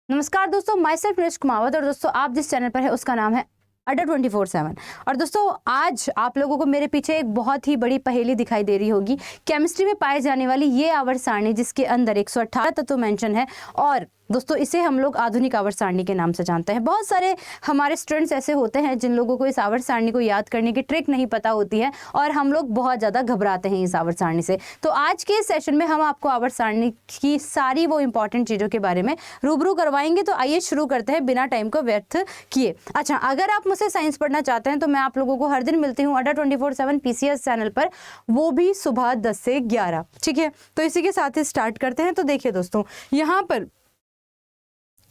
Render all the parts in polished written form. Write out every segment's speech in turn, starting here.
नमस्कार दोस्तों, my self Neeraj Kumawat. और दोस्तों आप जिस चैनल पर है उसका नाम है अड्डा 24/7। और दोस्तों आज आप लोगों को मेरे पीछे एक बहुत ही बड़ी पहेली दिखाई दे रही होगी। केमिस्ट्री में पाए जाने वाली ये आवर्त सारणी जिसके अंदर 118 तत्व मेंशन है, और दोस्तों इसे हम लोग आधुनिक आवर्त सारणी के नाम से जानते हैं। बहुत सारे हमारे स्टूडेंट्स ऐसे होते हैं जिन लोगों को इस आवर्त सारणी को याद करने की ट्रिक नहीं पता होती है, और हम लोग बहुत ज़्यादा घबराते हैं इस आवर्त सारणी से। तो आज के सेशन में हम आपको आवर्त सारणी की सारी वो इंपॉर्टेंट चीज़ों के बारे में रूबरू करवाएंगे। तो आइए शुरू करते हैं बिना टाइम को व्यर्थ किए। अच्छा, अगर आप मुझसे साइंस पढ़ना चाहते हैं तो मैं आप लोगों को हर दिन मिलती हूँ अड्डा 24/7 PCS चैनल पर, वो भी सुबह 10 से 11। ठीक है, तो इसी के साथ ही स्टार्ट करते हैं। तो देखिए दोस्तों, यहाँ पर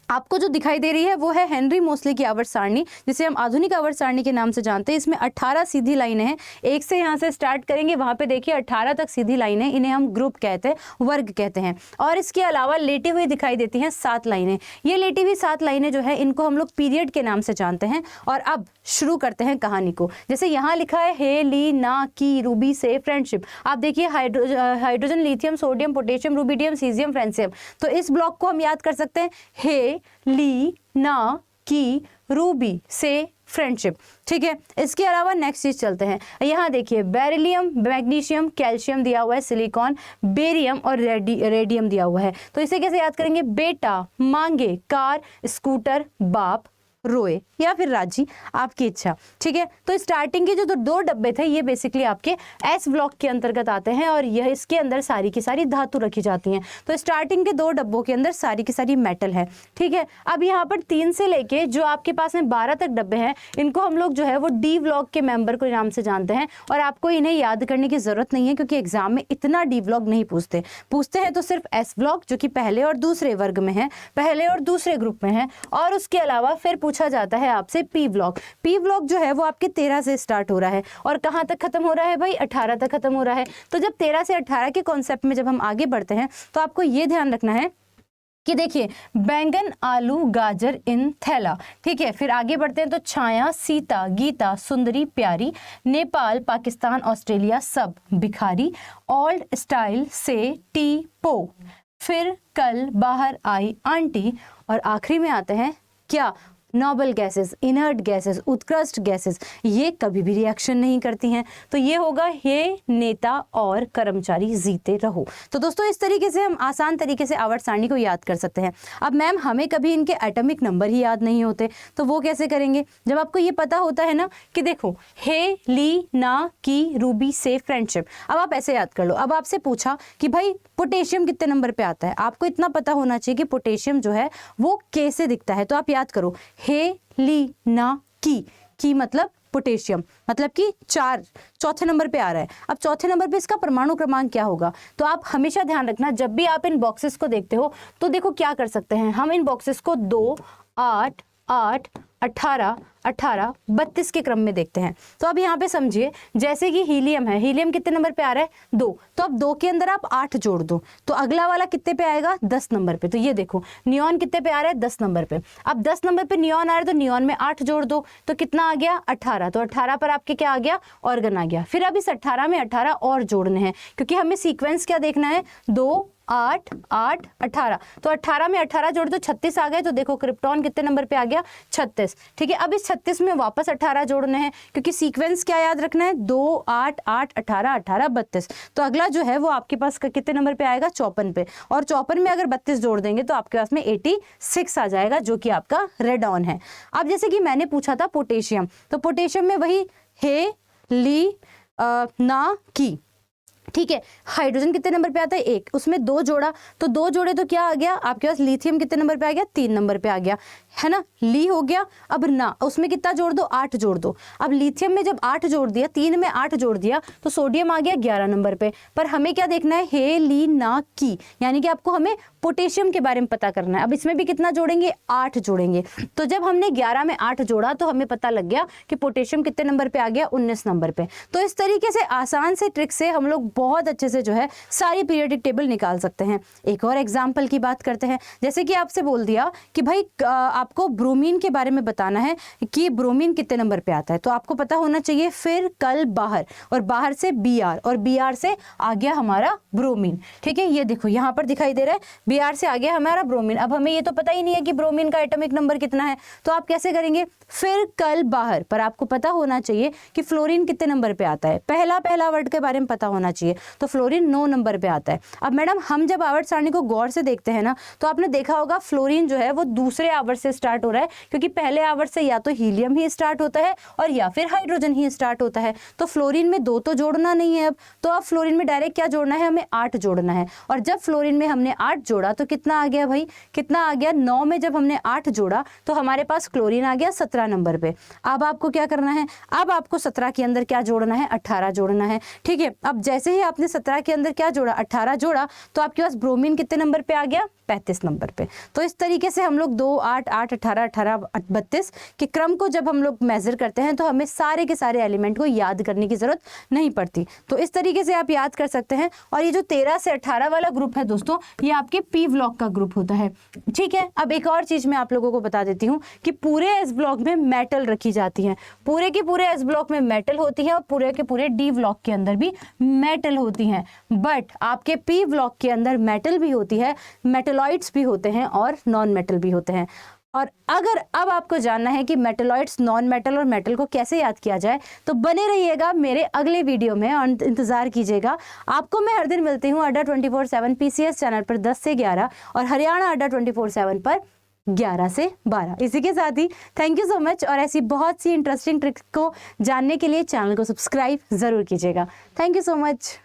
आपको जो दिखाई दे रही है वो है हेनरी मोसले की आवर्त सारणी, जिसे हम आधुनिक आवर्त सारणी के नाम से जानते हैं। इसमें 18 सीधी लाइनें हैं। एक से यहाँ से स्टार्ट करेंगे, वहाँ पे देखिए 18 तक सीधी लाइनें, इन्हें हम ग्रुप कहते हैं, वर्ग कहते हैं। और इसके अलावा लेटी हुई दिखाई देती हैं 7 लाइनें। ये लेटी हुई 7 लाइनें जो है इनको हम लोग पीरियड के नाम से जानते हैं। और अब शुरू करते हैं कहानी को। जैसे यहाँ लिखा है हे ली ना की रूबी से फ्रेंडशिप। आप देखिए hydrogen, lithium, sodium, potassium, rubidium, caesium, francium. तो इस ब्लॉक को हम याद कर सकते हैं, हे ली ना की रूबी से फ्रेंडशिप। ठीक है, इसके अलावा नेक्स्ट चीज चलते हैं। यहाँ देखिए बेरिलियम, मैग्नीशियम, कैल्शियम दिया हुआ है, सिलिकॉन, बेरियम और रेडियम दिया हुआ है। तो इसे कैसे याद करेंगे? बेटा मांगे कार, स्कूटर, बाप रोए, या फिर राजी, आपकी इच्छा। ठीक है, तो स्टार्टिंग के जो 2 डब्बे थे ये बेसिकली आपके एस ब्लॉक के अंतर्गत आते हैं, और यह इसके अंदर सारी की सारी धातु रखी जाती हैं। तो स्टार्टिंग के 2 डब्बों के अंदर सारी की सारी मेटल है। ठीक है, अब यहाँ पर 3 से लेके जो आपके पास में 12 तक डब्बे हैं, इनको हम लोग जो है वो डी ब्लॉक के मेंबर के नाम से जानते हैं। और आपको इन्हें याद करने की जरूरत नहीं है, क्योंकि एग्जाम में इतना डी ब्लॉक नहीं पूछते हैं तो सिर्फ एस ब्लॉक जो कि पहले और दूसरे वर्ग में है, पहले और दूसरे ग्रुप में है। और उसके अलावा फिर पूछा जाता है आपसे पी ब्लॉक। पी ब्लॉक जो है वो आपके 13 से स्टार्ट हो रहा है, और कहां तक खत्म हो रहा है भाई? 18 तक खत्म हो रहा है। तो जब 13 से 18 के कॉन्सेप्ट में जब हम आगे बढ़ते हैं तो आपको ये ध्यान रखना है कि देखिए बैंगन, आलू, गाजर इन थैला। ठीक है, फिर आगे बढ़ते हैं तो छाया, सीता, गीता, सुंदरी, प्यारी, नेपाल, पाकिस्तान, ऑस्ट्रेलिया, सब भिखारी, ओल्ड स्टाइल से टी पो, फिर कल बाहर आई आंटी, और आखिरी में आते हैं क्या? नोबल गैसेस, इनर्ट गैसेस, उत्कृष्ट गैसेस, ये कभी भी रिएक्शन नहीं करती हैं। तो ये होगा हे नेता और कर्मचारी जीते रहो। तो दोस्तों इस तरीके से हम आसान तरीके से आवर्त सारणी को याद कर सकते हैं। अब मैम हमें कभी इनके एटॉमिक नंबर ही याद नहीं होते, तो वो कैसे करेंगे? जब आपको ये पता होता है ना कि देखो हे ली ना की रूबी से फ्रेंडशिप, अब आप ऐसे याद कर लो। अब आपसे पूछा कि भाई पोटेशियम कितने नंबर पे आता है, आपको इतना पता होना चाहिए कि पोटेशियम जो है वो के से दिखता है। तो आप याद करो हे ली ना की मतलब पोटेशियम, मतलब कि 4 चौथे नंबर पे आ रहा है। अब चौथे नंबर पे इसका परमाणु क्रमांक क्या होगा? तो आप हमेशा ध्यान रखना, जब भी आप इन बॉक्सेस को देखते हो तो देखो क्या कर सकते हैं हम इन बॉक्सेस को 2, 8, 8, 18, 18, 32 के क्रम में देखते हैं। तो अब यहाँ पे समझिए, जैसे कि हीलियम है, हीलियम कितने नंबर पे आ रहा है? 2। तो अब 2 के अंदर आप 8 जोड़ दो, तो अगला वाला कितने पे आएगा? 10 नंबर पे। तो ये देखो नियॉन कितने पे आ रहा है? 10 नंबर पे। अब 10 नंबर पे नियॉन आ रहा है तो नियॉन में 8 जोड़ दो, तो कितना आ गया? 18। तो 18 पर आपके क्या आ गया? ऑर्गन आ गया। फिर अब इस 18 में 18 और जोड़ने हैं, क्योंकि हमें सीक्वेंस क्या देखना है? 2, 8, 8, 18। तो 18 में 18 जोड़ दो, 36 आ गए। तो देखो क्रिप्टॉन कितने नंबर पे आ गया? 36। ठीक है, अब इस 36 में वापस 18 जोड़ने हैं, क्योंकि सीक्वेंस क्या याद रखना है? 2, 8, 8, 18, 18, 32। तो अगला जो है वो आपके पास कितने नंबर पे आएगा? 54 पे। और 54 में अगर 32 जोड़ देंगे तो आपके पास में 86 आ जाएगा, जो कि आपका रेडॉन है। अब जैसे कि मैंने पूछा था पोटेशियम, तो पोटेशियम में वही हे ली ना की। ठीक है, हाइड्रोजन कितने नंबर पे आता है? 1। उसमें 2 जोड़ा, तो 2 जोड़े तो क्या आ गया आपके पास? लिथियम कितने नंबर पे आ गया? 3 नंबर पे आ गया, है ना? ली हो गया। अब ना, उसमें कितना जोड़ दो? 8 जोड़ दो। अब लिथियम में जब 8 जोड़ दिया, 3 में 8 जोड़ दिया, तो सोडियम आ गया 11 नंबर पे। पर हमें क्या देखना है? हे ली ना की, यानी कि आपको हमें पोटेशियम के बारे में पता करना है। अब इसमें भी कितना जोड़ेंगे? 8 जोड़ेंगे। तो जब हमने 11 में 8 जोड़ा तो हमें पता लग गया कि पोटेशियम कितने नंबर पे आ गया? 19 नंबर पे। तो इस तरीके से आसान से ट्रिक से हम लोग बहुत अच्छे से जो है सारी पीरियोडिक टेबल निकाल सकते हैं। एक और एग्जाम्पल की बात करते हैं, जैसे कि आपसे बोल दिया कि भाई आपको ब्रोमीन के बारे में बताना है कि ब्रोमीन कितने नंबर पे आता है, तो आपको पता होना चाहिए फिर कल बाहर, और बाहर से Br, और Br से आ गया हमारा ब्रोमीन। ठीक है, ये देखो यहाँ पर दिखाई दे रहा है Br से आ गया हमारा ब्रोमीन। अब हमें ये तो पता ही नहीं है कि ब्रोमीन का एटॉमिक नंबर कितना है, तो आप कैसे करेंगे, फिर कल बाहर, पर आपको पता होना चाहिए कि फ्लोरीन कितने नंबर पे आता है, पहला वर्ड के बारे में पता होना चाहिए, तो फ्लोरीन 9 नंबर पे आता है। अब मैडम हम जब आवर्त सारणी को गौर से देखते हैं ना, तो आपने देखा होगा फ्लोरीन जो है वो दूसरे आवर्त से स्टार्ट हो रहा है, क्योंकि पहले आवर्त से या तो हीलियम ही स्टार्ट होता है और या फिर हाइड्रोजन ही स्टार्ट होता है। तो फ्लोरीन में 2 तो जोड़ना नहीं है अब, तो अब फ्लोरीन में डायरेक्ट क्या जोड़ना है, हमें 8 जोड़ना है। और जब फ्लोरीन में हमने 8 जोड़ा तो कितना आ गया भाई, कितना आ गया, 9 में जब हमने 8 जोड़ा तो हमारे पास क्लोरीन आ गया 17 नंबर पे। अब आपको क्या करना है, अब आपको 17 के अंदर क्या जोड़ना है, 18 जोड़ना है। ठीक है, अब जैसे ही आपने 17 के अंदर क्या जोड़ा, 18 जोड़ा, तो आपके पास ब्रोमीन कितने नंबर पे आ गया, 35 नंबर पे। तो इस तरीके से हम लोग 2, 8, 8, 18, 18, 32 के क्रम को जब हम लोग मेजर करते हैं तो हमें सारे के सारे एलिमेंट को याद करने की जरूरत नहीं पड़ती। तो इस तरीके से आप याद कर सकते हैं। और ये जो 13 से 18 वाला ग्रुप है दोस्तों, ये आपके पी ब्लॉक का ग्रुप होता है। ठीक है, अब एक और चीज मैं आप लोगों को बता देती हूँ कि पूरे एस ब्लॉक में मेटल रखी जाती है, पूरे के पूरे एस ब्लॉक में मेटल होती है और पूरे के पूरे डी ब्लॉक के अंदर भी मेटल होती हैं। बट आपके पी ब्लॉक के अंदर मेटल भी होती है, मेटलॉइड्स भी होते हैं और नॉन मेटल भी होते हैं। और अगर अब आपको जानना है कि मेटलॉइड्स, नॉन मेटल और मेटल को कैसे याद किया जाए, तो बने रहिएगा मेरे अगले वीडियो में और इंतजार कीजिएगा। आपको मैं हर दिन मिलती हूँ अड्डा 24/7 PCS चैनल पर 10 से 11 और हरियाणा अड्डा 24/7 पर 11 से 12। इसी के साथ ही थैंक यू सो मच, और ऐसी बहुत सी इंटरेस्टिंग ट्रिक्स को जानने के लिए चैनल को सब्सक्राइब जरूर कीजिएगा। Thank you so much.